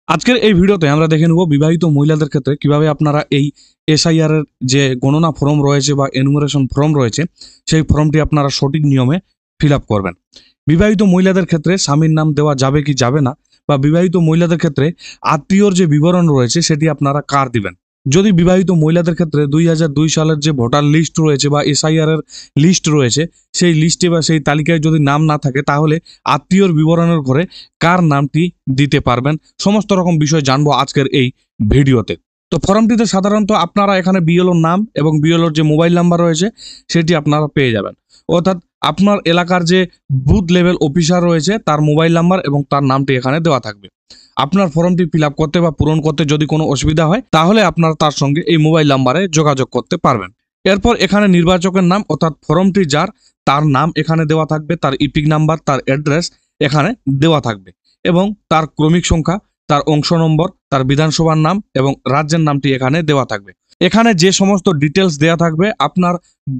আজকের এই ভিডিওতে আমরা দেখে নেব বিবাহিত মহিলাদের ক্ষেত্রে কিভাবে আপনারা এই এসআইআর এর যে গণনা ফর্ম রয়েছে বা এনুমারেশন ফর্ম রয়েছে সেই ফর্মটি আপনারা সঠিক নিয়মে ফিল আপ করবেন। বিবাহিত মহিলাদের ক্ষেত্রে স্বামীর নাম দেওয়া যাবে কি যাবে না, বা বিবাহিত মহিলাদের ক্ষেত্রে আত্মীয়র যে বিবরণ রয়েছে সেটি আপনারা কার দিবেন। যদি বিবাহিত মহিলাদের ক্ষেত্রে 2002 সালের যে ভোটার লিস্ট রয়েছে বা এসআইআর এর লিস্ট রয়েছে সেই লিস্টে বা সেই তালিকায় যদি নাম না থাকে তাহলে আত্মীয়র বিবরণের ঘরে কার নামটি দিতে পারবেন, সমস্ত রকম বিষয় জানবো আজকের এই ভিডিওতে। তো ফর্মটিতে সাধারণত আপনারা এখানে বিএলওর নাম এবং বিএলওর যে মোবাইল নাম্বার রয়েছে সেটি আপনারা পেয়ে যাবেন, অর্থাৎ আপনার এলাকার যে বুথ লেভেল অফিসার রয়েছে তার মোবাইল নাম্বার এবং তার নামটি এখানে দেওয়া থাকবে। আপনার ফর্মটি ফিল আপ করতে বা পূরণ করতে যদি কোনো অসুবিধা হয় তাহলে আপনারা তার সঙ্গে এই মোবাইল নাম্বারে যোগাযোগ করতে পারবেন। এরপর এখানে নির্বাচকের নাম অর্থাৎ ফর্মটি যার তার নাম এখানে দেওয়া থাকবে, তার ইপিক নাম্বার, তার অ্যাড্রেস এখানে দেওয়া থাকবে এবং তার ক্রমিক সংখ্যা, তার অংশ নম্বর, তার বিধানসভার নাম এবং রাজ্যের নামটি এখানে দেওয়া থাকবে। এখানে যে সমস্ত ডিটেলস দেওয়া থাকবে আপনার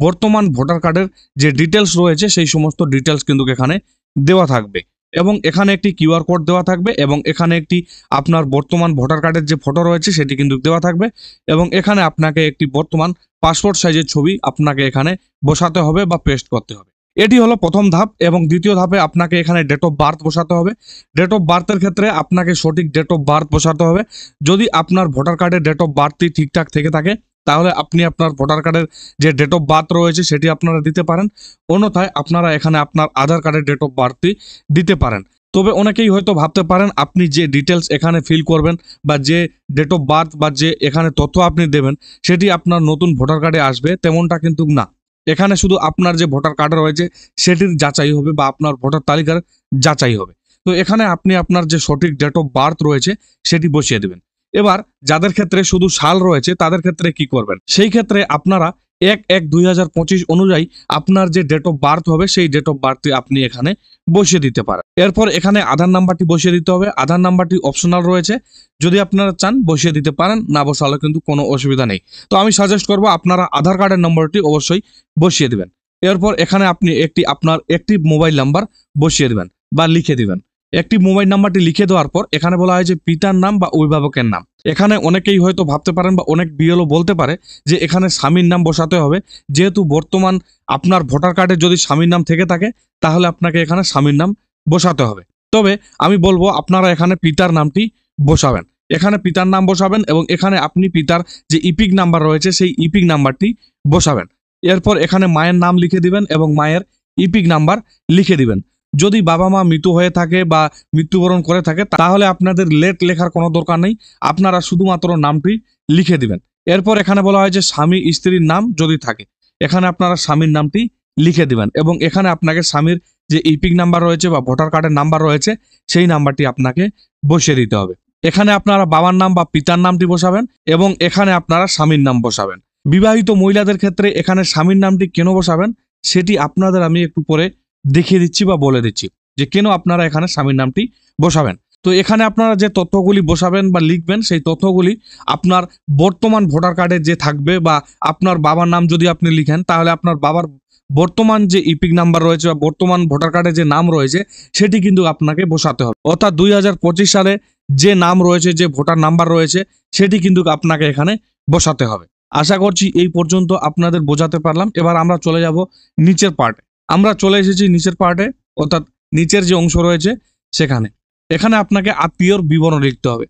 বর্তমান ভোটার কার্ডের যে ডিটেলস রয়েছে সেই সমস্ত ডিটেলস কিন্তু এখানে দেওয়া থাকবে এবং এখানে একটি কিউআর কোড দেওয়া থাকবে এবং এখানে একটি আপনার বর্তমান ভোটার কার্ডের যে ফটো রয়েছে সেটি কিন্তু দেওয়া থাকবে এবং এখানে আপনাকে একটি বর্তমান পাসপোর্ট সাইজের ছবি আপনাকে এখানে বসাতে হবে বা পেস্ট করতে হবে। এটি হলো প্রথম ধাপ এবং দ্বিতীয় ধাপে আপনাকে এখানে ডেট অফ বার্থ বসাতে হবে। ডেট অফ বার্থের ক্ষেত্রে আপনাকে সঠিক ডেট অফ বার্থ বসাতে হবে। যদি আপনার ভোটার কার্ডের ডেট অফ বার্থটি ঠিকঠাক থেকে থাকে তাহলে আপনি আপনার ভোটার কার্ডের যে ডেট অফ বার্থ রয়েছে সেটি আপনারা দিতে পারেন, অন্যথায় আপনারা এখানে আপনার আধার কার্ডের ডেট অফ বার্থটি দিতে পারেন। তবে অনেকেই হয়তো ভাবতে পারেন আপনি যে ডিটেলস এখানে ফিল করবেন বা যে ডেট অফ বার্থ বা যে এখানে তথ্য আপনি দেবেন সেটি আপনার নতুন ভোটার কার্ডে আসবে, তেমনটা কিন্তু না। এখানে শুধু আপনার যে ভোটার কার্ড রয়েছে সেটির যাচাই হবে বা আপনার ভোটার তালিকার যাচাই হবে। তো এখানে আপনি আপনার যে সঠিক ডেট অফ বার্থ রয়েছে সেটি বসিয়ে দেবেন। এবার যাদের ক্ষেত্রে শুধু সাল রয়েছে তাদের ক্ষেত্রে কি করবেন, সেই ক্ষেত্রে আপনারা 1/1/2025 অনুযায়ী আপনার যে ডেট অফ বার্থ হবে সেই ডেট অফ বার্থটি আপনি এখানে বসিয়ে দিতে পারেন। এরপর এখানে আধার নাম্বারটি বসিয়ে দিতে হবে। আধার নাম্বারটি অপশনাল রয়েছে, যদি আপনারা চান বসিয়ে দিতে পারেন, না বসালে কিন্তু কোনো অসুবিধা নেই। তো আমি সাজেস্ট করবো আপনারা আধার কার্ডের নম্বরটি অবশ্যই বসিয়ে দিবেন। এরপর এখানে আপনি আপনার একটি মোবাইল নাম্বার বসিয়ে দিবেন বা লিখে দিবেন। একটি মোবাইল নাম্বারটি লিখে দেওয়ার পর এখানে বলা হয় যে পিতার নাম বা অভিভাবকের নাম। এখানে অনেকেই হয়তো ভাবতে পারেন বা অনেক বিএলও বলতে পারে যে এখানে স্বামীর নাম বসাতে হবে, যেহেতু বর্তমান আপনার ভোটার কার্ডে যদি স্বামীর নাম থেকে থাকে তাহলে আপনাকে এখানে স্বামীর নাম বসাতে হবে। তবে আমি বলবো আপনারা এখানে পিতার নামটি বসাবেন। এখানে পিতার নাম বসাবেন এবং এখানে আপনি পিতার যে ইপিক নাম্বার রয়েছে সেই ইপিক নাম্বারটি বসাবেন। এরপর এখানে মায়ের নাম লিখে দিবেন এবং মায়ের ইপিক নাম্বার লিখে দিবেন। যদি বাবা মা মৃত হয়ে থাকে বা মৃত্যুবরণ করে থাকে তাহলে আপনাদের লেট লেখার কোনো দরকার নেই, আপনারা শুধুমাত্র নামটি লিখে দিবেন। এরপর এখানে বলা হয় যে স্বামী স্ত্রীর নাম যদি থাকে এখানে আপনারা স্বামীর নামটি লিখে দিবেন এবং এখানে আপনাকে স্বামীর যে ইপিক নাম্বার রয়েছে বা ভোটার কার্ডের নাম্বার রয়েছে সেই নাম্বারটি আপনাকে বসিয়ে দিতে হবে। এখানে আপনারা বাবার নাম বা পিতার নামটি বসাবেন এবং এখানে আপনারা স্বামীর নাম বসাবেন। বিবাহিত মহিলাদের ক্ষেত্রে এখানে স্বামীর নামটি কেন বসাবেন সেটি আপনাদের আমি একটু পরে দেখিয়ে দিচ্ছি বা বলে দিচ্ছি যে কেন আপনারা এখানে স্বামীর নামটি বসাবেন। তো এখানে আপনারা যে তথ্যগুলি বসাবেন বা লিখবেন সেই তথ্যগুলি আপনার বর্তমান ভোটার কার্ডে যে থাকবে বা আপনার বাবার নাম যদি আপনি লিখেন তাহলে আপনার বাবার বর্তমান যে ইপিক নাম্বার রয়েছে বা বর্তমান ভোটার কার্ডে যে নাম রয়েছে সেটি কিন্তু আপনাকে বসাতে হবে, অর্থাৎ 2025 সালে যে নাম রয়েছে যে ভোটার নাম্বার রয়েছে সেটি কিন্তু আপনাকে এখানে বসাতে হবে। আশা করছি এই পর্যন্ত আপনাদের বোঝাতে পারলাম। এবার আমরা চলে যাব নিচের পার্টে। আমরা চলে এসেছি নিচের পার্টে, অর্থাৎ নিচের যে অংশ রয়েছে সেখানে। এখানে আপনাকে আত্মীয়র বিবরণ লিখতে হবে।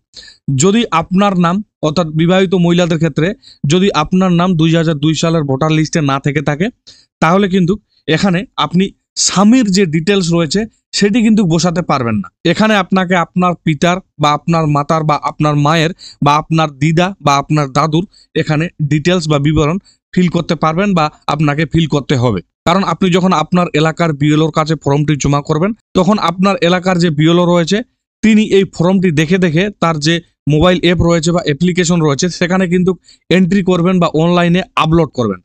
যদি আপনার নাম অর্থাৎ বিবাহিত মহিলাদের ক্ষেত্রে যদি আপনার নাম 2002 সালের ভোটার লিস্টে না থেকে থাকে তাহলে কিন্তু এখানে আপনি স্বামীর যে ডিটেলস রয়েছে সেটি কিন্তু বসাতে পারবেন না। এখানে আপনাকে আপনার পিতার বা আপনার মাতার বা আপনার মায়ের বা আপনার দিদা বা আপনার দাদুর এখানে ডিটেলস বা বিবরণ ফিল করতে পারবেন বা আপনাকে ফিল করতে হবে। কারণ আপনি যখন আপনার এলাকার বিএলওর কাছে ফর্মটি জমা করবেন তখন আপনার এলাকার যে বিএলও রয়েছে তিনি এই ফর্মটি দেখে দেখে তার যে মোবাইল অ্যাপ রয়েছে বা অ্যাপ্লিকেশন রয়েছে সেখানে কিন্তু এন্ট্রি করবেন বা অনলাইনে আপলোড করবেন।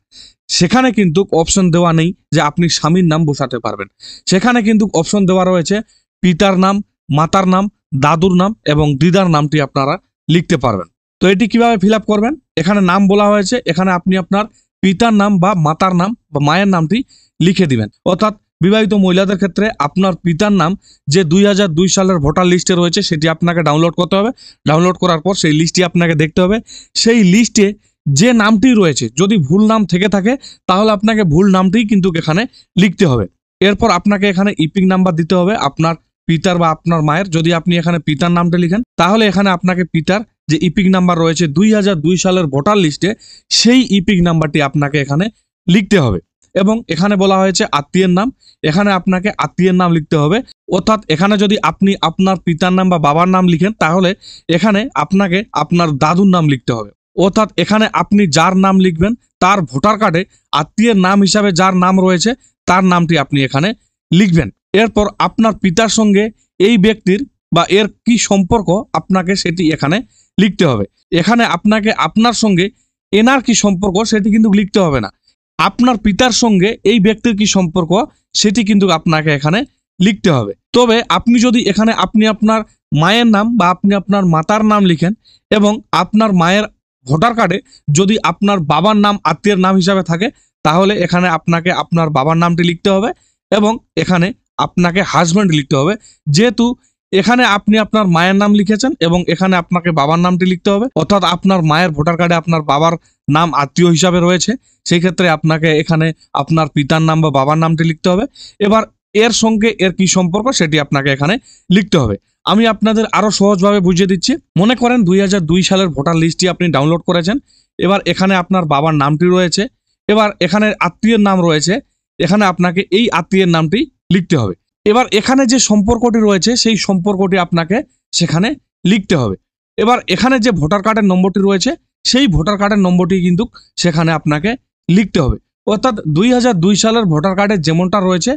সেখানে কিন্তু অপশন দেওয়া নেই যে আপনি স্বামীর নাম বসাতে পারবেন, সেখানে কিন্তু অপশন দেওয়া রয়েছে পিতার নাম, মাতার নাম, দাদুর নাম এবং দিদার নামটি আপনারা লিখতে পারবেন। তো এটি কিভাবে ফিল আপ করবেন, এখানে নাম বলা হয়েছে, এখানে আপনি আপনার পিতার নাম বা মাতার নাম বা মায়ের নামটি লিখে দিবেন। অর্থাৎ বিবাহিত মহিলাদের ক্ষেত্রে আপনার পিতার নাম যে 2002 সালের ভোটার লিস্টে রয়েছে সেটি আপনাকে ডাউনলোড করতে হবে। ডাউনলোড করার পর সেই লিস্টটি আপনাকে দেখতে হবে। সেই লিস্টে যে নামটি রয়েছে যদি ভুল নাম থেকে থাকে তাহলে আপনাকে ভুল নামটিই কিন্তু এখানে লিখতে হবে। এরপর আপনাকে এখানে ইপিক নাম্বার দিতে হবে আপনার পিতার বা আপনার মায়ের। যদি আপনি এখানে পিতার নামটা লিখেন তাহলে এখানে আপনাকে পিতার যে ইপিক নাম্বার রয়েছে 2002 সালের ভোটার লিস্টে সেই ইপিক নাম্বারটি আপনাকে এখানে লিখতে হবে। এবং এখানে বলা হয়েছে আত্মীয়ের নাম, এখানে আপনাকে আত্মীয়ের নাম লিখতে হবে। অর্থাৎ এখানে যদি আপনি আপনার পিতার নাম বা বাবার নাম লিখেন তাহলে এখানে আপনাকে আপনার দাদুর নাম লিখতে হবে। অর্থাৎ এখানে আপনি যার নাম লিখবেন তার ভোটার কার্ডে আত্মীয়ের নাম হিসাবে যার নাম রয়েছে তার নামটি আপনি এখানে লিখবেন। এরপর আপনার পিতার সঙ্গে এই ব্যক্তির বা এর কি সম্পর্ক আপনাকে সেটি এখানে লিখতে হবে। এখানে আপনাকে আপনার সঙ্গে এনার কি সম্পর্ক সেটি কিন্তু লিখতে হবে না, আপনার পিতার সঙ্গে এই ব্যক্তির কি সম্পর্ক সেটি কিন্তু আপনাকে এখানে লিখতে হবে। তবে আপনি যদি এখানে আপনি আপনার মায়ের নাম বা আপনি আপনার মাতার নাম লিখেন এবং আপনার মায়ের ভোটার কার্ডে যদি আপনার বাবার নাম আত্মীয়ের নাম হিসাবে থাকে তাহলে এখানে আপনাকে আপনার বাবার নামটি লিখতে হবে এবং এখানে আপনাকে হাজব্যান্ড লিখতে হবে। যেহেতু এখানে আপনি আপনার মায়ের নাম লিখেছেন এবং এখানে আপনাকে বাবার নামটি লিখতে হবে, অর্থাৎ আপনার মায়ের ভোটার কার্ডে আপনার বাবার নাম আত্মীয় হিসাবে রয়েছে, সেই ক্ষেত্রে আপনাকে এখানে আপনার পিতার নাম বা বাবার নামটি লিখতে হবে। এবার এর সঙ্গে এর কি সম্পর্ক সেটি আপনাকে এখানে লিখতে হবে। আমি আপনাদের আরো সহজভাবে বুঝিয়ে দিচ্ছি। মনে করেন 2002 সালের ভোটার লিস্টটি আপনি ডাউনলোড করেছেন। এবার এখানে আপনার বাবার নামটি রয়েছে, এবার এখানে আত্মীয়ের নাম রয়েছে, এখানে আপনাকে এই আত্মীয়ের নামটি লিখতে হবে। এবার এখানে যে সম্পর্কটি রয়েছে সেই সম্পর্কটি আপনাকে সেখানে লিখতে হবে। এবার এখানে যে ভোটার কার্ডের নম্বরটি রয়েছে সেই ভোটার কার্ডের নম্বরটি কিন্তু সেখানে আপনাকে লিখতে হবে। অর্থাৎ 2002 সালের ভোটার কার্ডে যেমনটা রয়েছে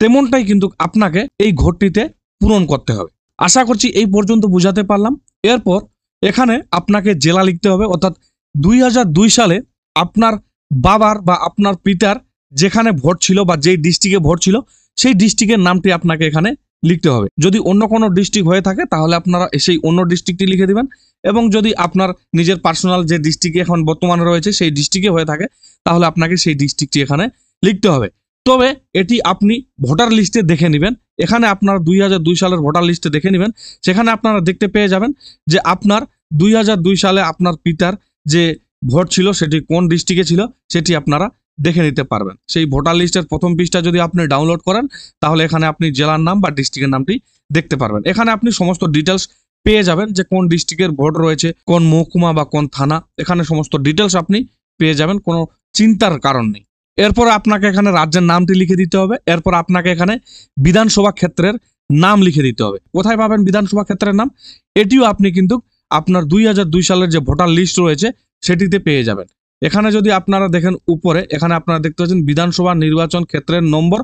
তেমনটাই কিন্তু আপনাকে এই ঘরটিতে পূরণ করতে হবে। আশা করছি এই পর্যন্ত বুঝাতে পারলাম। এরপর এখানে আপনাকে জেলা লিখতে হবে, অর্থাৎ 2002 সালে আপনার বাবার বা আপনার পিতার যেখানে ভোট ছিল বা যেই ডিস্ট্রিক্টে ভোট ছিল সেই ডিস্ট্রিক্টের নামটি আপনাকে এখানে লিখতে হবে। যদি অন্য কোনো ডিস্ট্রিক্ট হয়ে থাকে তাহলে আপনারা সেই অন্য ডিস্ট্রিক্টটি লিখে দিবেন, এবং যদি আপনার নিজের পার্সোনাল যে ডিস্ট্রিক্টে এখন বর্তমানে রয়েছে সেই ডিস্ট্রিক্টে হয়ে থাকে তাহলে আপনাকে সেই ডিস্ট্রিক্টটি এখানে লিখতে হবে। তবে এটি আপনি ভোটার লিস্টে দেখে নেবেন। এখানে আপনার 2002 সালের ভোটার লিস্টে দেখে নেবেন, সেখানে আপনারা দেখতে পেয়ে যাবেন যে আপনার 2002 সালে আপনার পিতার যে ভোট ছিল সেটি কোন ডিস্ট্রিক্টে ছিল সেটি আপনারা দেখে নিতে পারবেন। সেই ভোটার লিস্টের প্রথম পৃষ্ঠা যদি আপনি ডাউনলোড করেন তাহলে এখানে আপনি জেলার নাম বা ডিস্ট্রিক্টের নামটি দেখতে পারবেন। এখানে আপনি সমস্ত ডিটেলস পেয়ে যাবেন যে কোন ডিস্ট্রিক্টের ভোট রয়েছে, কোন মহকুমা বা কোন থানা, এখানে সমস্ত ডিটেলস আপনি পেয়ে যাবেন, কোনো চিন্তার কারণ নেই। এরপর আপনাকে এখানে রাজ্যের নামটি লিখে দিতে হবে। এরপর আপনাকে এখানে বিধানসভা ক্ষেত্রের নাম লিখে দিতে হবে। কোথায় পাবেন বিধানসভা ক্ষেত্রের নাম? এটিও আপনি কিন্তু আপনার 2002 সালের যে ভোটার লিস্ট রয়েছে সেটিতে পেয়ে যাবেন। এখানে যদি আপনারা দেখেন উপরে, এখানে আপনারা দেখতে পাচ্ছেন বিধানসভা নির্বাচন ক্ষেত্রের নম্বর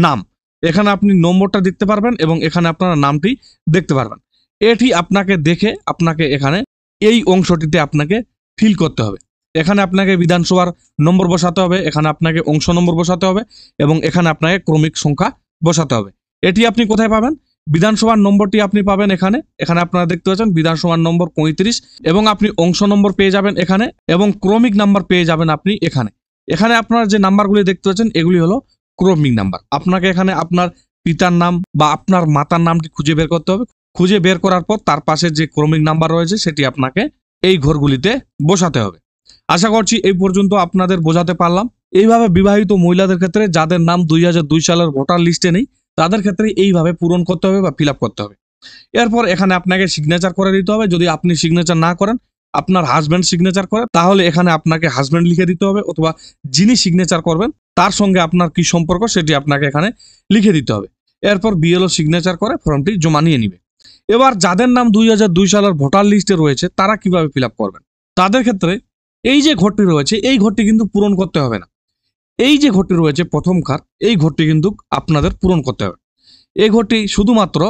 নাম, এখানে আপনি নম্বরটা দেখতে পারবেন এবং এখানে আপনারা নামটি দেখতে পারবেন। এটি আপনাকে দেখে আপনাকে এখানে এই অংশটিতে আপনাকে ফিল করতে হবে। এখানে আপনাকে বিধানসভার নম্বর বসাতে হবে, এখানে আপনাকে অংশ নম্বর বসাতে হবে এবং এখানে আপনাকে ক্রমিক সংখ্যা বসাতে হবে। এটি আপনি কোথায় পাবেন? বিধানসভার নম্বরটি আপনি পাবেন এখানে, এখানে আপনারা দেখতে পাচ্ছেন বিধানসভার নম্বর 35 এবং আপনি অংশ নম্বর পেয়ে যাবেন এখানে এবং ক্রমিক নাম্বার পেয়ে যাবেন আপনি এখানে। এখানে আপনার যে নাম্বারগুলি দেখতে পাচ্ছেন এগুলি হলো ক্রমিক নাম্বার। আপনাকে এখানে আপনার পিতার নাম বা আপনার মাতার নামটি খুঁজে বের করতে হবে। খুঁজে বের করার পর তার পাশে যে ক্রমিক নাম্বার রয়েছে সেটি আপনাকে এই ঘরগুলিতে বসাতে হবে। আশা করছি এই পর্যন্ত আপনাদের বোঝাতে পারলাম। এইভাবে বিবাহিত মহিলাদের ক্ষেত্রে যাদের নাম 2002 সালের ভোটার লিস্টে নেই তাদের ক্ষেত্রে এইভাবে পূরণ করতে হবে বা ফিল আপ করতে হবে। এরপর এখানে আপনাকে সিগনেচার করে দিতে হবে। যদি আপনি সিগনেচার না করেন, আপনার হাজব্যান্ড সিগনেচার করে, তাহলে এখানে আপনাকে হাজব্যান্ড লিখে দিতে হবে, অথবা যিনি সিগনেচার করবেন তার সঙ্গে আপনার কি সম্পর্ক সেটি আপনাকে এখানে লিখে দিতে হবে। এরপর বিএলও সিগনেচার করে ফর্মটি জমা নিয়ে নিবে। এবার যাদের নাম 2002 সালের ভোটার লিস্টে রয়েছে তারা কিভাবে ফিল আপ করবেন? তাদের ক্ষেত্রে এই যে ঘরটি রয়েছে এই ঘরটি কিন্তু পূরণ করতে হবে না। এই যে ঘরটি রয়েছে প্রথম কার, এই ঘরটি কিন্তু আপনাদের পূরণ করতে হবে। এই ঘরটি শুধুমাত্র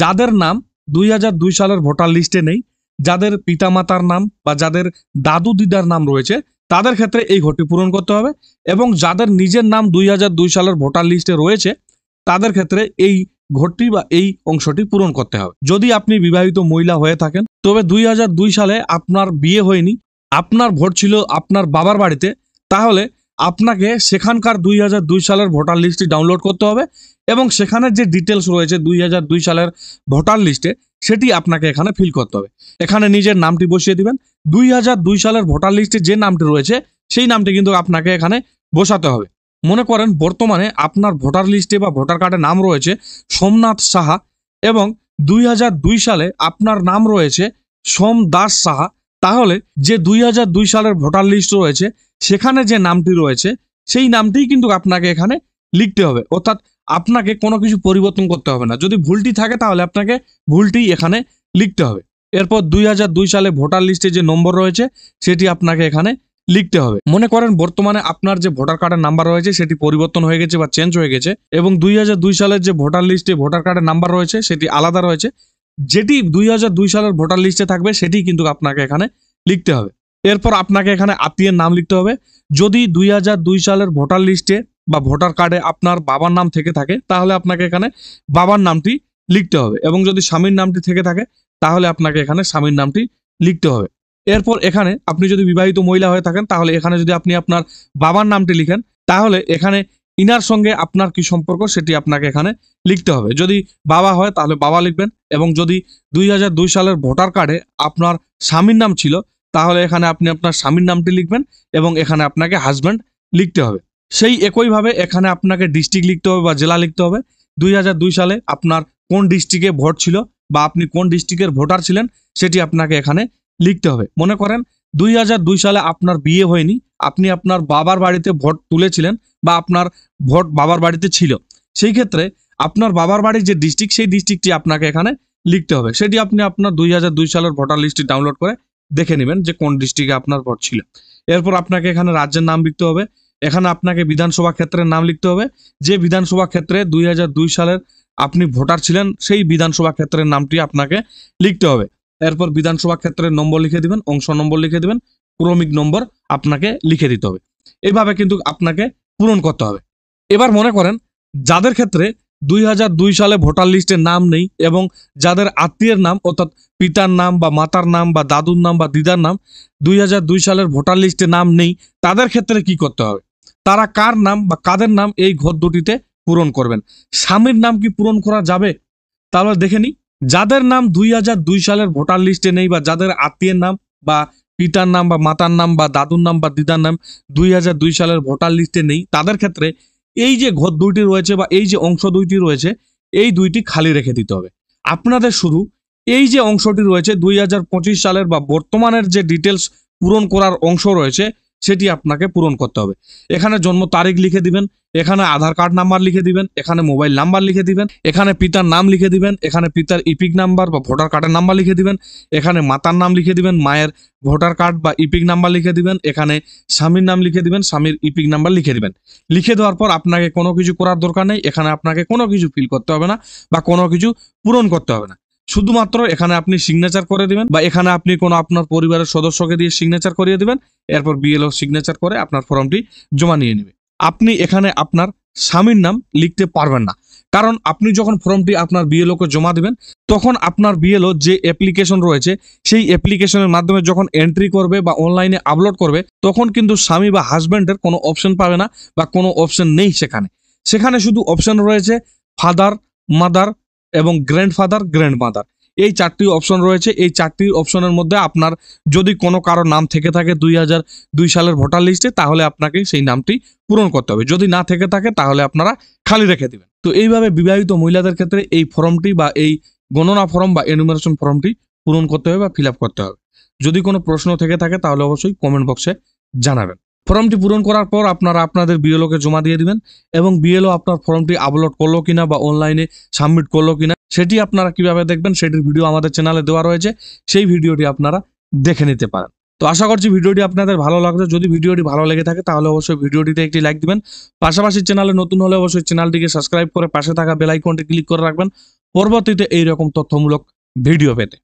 যাদের নাম 2002 সালের ভোটার লিস্টে নেই, যাদের পিতামাতার নাম বা যাদের দাদু দিদার নাম রয়েছে তাদের ক্ষেত্রে এই ঘরটি পূরণ করতে হবে, এবং যাদের নিজের নাম 2002 সালের ভোটার লিস্টে রয়েছে তাদের ক্ষেত্রে এই ঘরটি বা এই অংশটি পূরণ করতে হবে। যদি আপনি বিবাহিত মহিলা হয়ে থাকেন, তবে 2002 সালে আপনার বিয়ে হয়নি, আপনার ভোট ছিল আপনার বাবার বাড়িতে, তাহলে আপনাকে সেখানকার 2002 সালের ভোটার লিস্টটি ডাউনলোড করতে হবে এবং সেখানে যে ডিটেলস রয়েছে 2002 সালের ভোটার লিস্টে সেটি আপনাকে এখানে ফিল করতে হবে। এখানে নিজের নামটি বসিয়ে দিবেন। 2002 সালের ভোটার লিস্টে যে নামটি রয়েছে সেই নামটি কিন্তু আপনাকে এখানে বসাতে হবে। মনে করেন বর্তমানে আপনার ভোটার লিস্টে বা ভোটার কার্ডে নাম রয়েছে সোমনাথ সাহা এবং 2002 সালে আপনার নাম রয়েছে সোম দাস সাহা, তাহলে যে 2002 সালের ভোটার লিস্ট রয়েছে সেখানে যে নামটি রয়েছে সেই নামটিই কিন্তু আপনাকে এখানে লিখতে হবে, অর্থাৎ আপনাকে কোনো কিছু পরিবর্তন করতে হবে না। যদি ভুলটি থাকে তাহলে আপনাকে ভুলটি এখানে লিখতে হবে। এরপর 2002 সালে ভোটার লিস্টে যে নম্বর রয়েছে সেটি আপনাকে এখানে লিখতে হবে। মনে করেন বর্তমানে আপনার যে ভোটার কার্ডের নাম্বার রয়েছে সেটি পরিবর্তন হয়ে গেছে বা চেঞ্জ হয়ে গেছে এবং 2002 সালের যে ভোটার লিস্টে ভোটার কার্ডের নাম্বার রয়েছে সেটি আলাদা রয়েছে। যেটি 2002 সালের ভোটার লিস্টে থাকবে সেটি কিন্তু আপনাকে এখানে লিখতে হবে। এরপর আপনাকে এখানে আত্মীয়ের নাম লিখতে হবে। যদি 2002 সালের ভোটার লিস্টে বা ভোটার কার্ডে আপনার বাবার নাম থেকে থাকে তাহলে আপনাকে এখানে বাবার নামটি লিখতে হবে এবং যদি স্বামীর নামটি থেকে থাকে তাহলে আপনাকে এখানে স্বামীর নামটি লিখতে হবে। এরপর এখানে আপনি যদি বিবাহিত মহিলা হয়ে থাকেন তাহলে এখানে যদি আপনি আপনার বাবার নামটি লিখেন তাহলে এখানে ইনার সঙ্গে আপনার কি সম্পর্ক সেটি আপনাকে এখানে লিখতে হবে। যদি বাবা হয় তাহলে বাবা লিখবেন এবং যদি 2002 সালের ভোটার কার্ডে আপনার স্বামীর নাম ছিল তাহলে এখানে আপনি আপনার স্বামীর নামটি লিখবেন এবং এখানে আপনাকে হাজব্যান্ড লিখতে হবে। সেই একইভাবে এখানে আপনাকে ডিস্ট্রিক্ট লিখতে হবে বা জেলা লিখতে হবে। 2002 সালে আপনার কোন ডিস্ট্রিক্টে ভোট ছিল বা আপনি কোন ডিস্ট্রিক্টের ভোটার ছিলেন সেটি আপনাকে এখানে লিখতে হবে। মনে করেন 2002 সালে আপনার বিয়ে হয়নি, আপনি আপনার বাবার বাড়িতে ভোট তুলেছিলেন বা আপনার ভোট বাবার বাড়িতে ছিল, সেই ক্ষেত্রে আপনার বাবার বাড়ির যে ডিস্ট্রিক্ট সেই ডিস্ট্রিক্টটি আপনাকে এখানে লিখতে হবে। সেটি আপনি আপনার 2002 সালের ভোটার লিস্টটি ডাউনলোড করে দেখে নেবেন যে কোন ডিস্ট্রিক্টে আপনার ভোট ছিল। এরপর আপনাকে এখানে রাজ্যের নাম লিখতে হবে। এখানে আপনাকে বিধানসভা ক্ষেত্রের নাম লিখতে হবে। যে বিধানসভা ক্ষেত্রে 2002 সালের আপনি ভোটার ছিলেন সেই বিধানসভা ক্ষেত্রের নামটি আপনাকে লিখতে হবে। এরপর বিধানসভা ক্ষেত্রের নম্বর লিখে দিবেন, অংশ নম্বর লিখে দিবেন, ক্রমিক নম্বর আপনাকে লিখে দিতে হবে। এইভাবে কিন্তু আপনাকে পূরণ করতে হবে। এবার মনে করেন যাদের ক্ষেত্রে 2002 সালে ভোটার লিস্টে নাম নেই এবং যাদের আত্মীয়ের নাম অর্থাৎ পিতার নাম বা মাতার নাম বা দাদুর নাম বা দিদার নাম 2002 সালের ভোটার লিস্টে নাম নেই, তাদের ক্ষেত্রে কি করতে হবে? তারা কার নাম বা কাদের নাম এই ঘর দুটিতে পূরণ করবেন? স্বামীর নাম কি পূরণ করা যাবে? তাহলে দেখে নিই। যাদের নাম 2002 সালের ভোটার লিস্টে নেই বা যাদের আত্মীয়ের নাম বা পিতার নাম বা মাতার নাম বা দাদুর নাম বা দিদার নাম 2002 সালের ভোটার লিস্টে নেই, তাদের ক্ষেত্রে এই যে ঘর দুইটি রয়েছে বা এই যে অংশ দুইটি রয়েছে এই দুইটি খালি রেখে দিতে হবে। আপনাদের শুধু এই যে অংশটি রয়েছে 2025 সালের বা বর্তমানের যে ডিটেলস পূরণ করার অংশ রয়েছে সেটি আপনাকে পূরণ করতে হবে। এখানে জন্ম তারিখ লিখে দিবেন, এখানে আধার কার্ড নাম্বার লিখে দিবেন, এখানে মোবাইল নাম্বার লিখে দিবেন, এখানে পিতার নাম লিখে দিবেন, এখানে পিতার ইপিক নাম্বার বা ভোটার কার্ডের নাম্বার লিখে দিবেন, এখানে মাতার নাম লিখে দিবেন, মায়ের ভোটার কার্ড বা ইপিক নাম্বার লিখে দিবেন, এখানে স্বামীর নাম লিখে দিবেন, স্বামীর ইপিক নাম্বার লিখে দিবেন। লিখে দেওয়ার পর আপনাকে কোনো কিছু করার দরকার নেই, এখানে আপনাকে কোনো কিছু ফিল করতে হবে না বা কোনো কিছু পূরণ করতে হবে না। শুধুমাত্র এখানে আপনি সিগনেচার করে দিবেন বা এখানে আপনি কোনো আপনার পরিবারের সদস্যকে দিয়ে সিগনেচার করিয়ে দিবেন। এরপর বিএলও সিগনেচার করে আপনার ফর্মটি জমা নিয়ে নেবে। আপনি এখানে আপনার স্বামীর নাম লিখতে পারবেন না, কারণ আপনি যখন ফর্মটি আপনার বিএলওকে জমা দিবেন তখন আপনার বিএলও যে অ্যাপ্লিকেশন রয়েছে সেই অ্যাপ্লিকেশনের মাধ্যমে যখন এন্ট্রি করবে বা অনলাইনে আপলোড করবে তখন কিন্তু স্বামী বা হাজব্যান্ডের কোনো অপশন পাবে না বা কোনো অপশন নেই। সেখানে শুধু অপশন রয়েছে ফাদার, মাদার এবং গ্র্যান্ডফাদার, গ্র্যান্ডমাদার। এই চারটি অপশন রয়েছে। এই চারটি অপশনের মধ্যে আপনার যদি কোনো কারো নাম থেকে থাকে 2002 সালের ভোটার লিস্টে তাহলে আপনাকে সেই নামটি পূরণ করতে হবে। যদি না থেকে থাকে তাহলে আপনারা খালি রেখে দিবেন। তো এইভাবে বিবাহিত মহিলাদের ক্ষেত্রে এই ফর্মটি বা এই গণনা ফর্ম বা এনুমারেশন ফর্মটি পূরণ করতে হবে বা ফিল আপ করতে হবে। যদি কোনো প্রশ্ন থেকে থাকে তাহলে অবশ্যই কমেন্ট বক্সে জানাবেন। ফর্মটি পূরণ করার পর আপনারা আপনাদের বিএলওকে জমা দিয়ে দিবেন এবং বিএলও আপনার ফর্মটি আপলোড করলো কিনা বা অনলাইনে সাবমিট করলো কিনা সেটি আপনারা কিভাবে দেখবেন সেটির ভিডিও আমাদের চ্যানেলে দেওয়া রয়েছে, সেই ভিডিওটি আপনারা দেখে নিতে পারেন। তো আশা করছি ভিডিওটি আপনাদের ভালো লাগবে। যদি ভিডিওটি ভালো লেগে থাকে তাহলে অবশ্যই ভিডিওটিতে একটি লাইক দিবেন। পাশাপাশি চ্যানেলে নতুন হলে অবশ্যই চ্যানেলটিকে সাবস্ক্রাইব করে পাশে থাকা বেল আইকনটি ক্লিক করে রাখবেন পরবর্তীতে এইরকম তথ্যমূলক ভিডিও পেতে।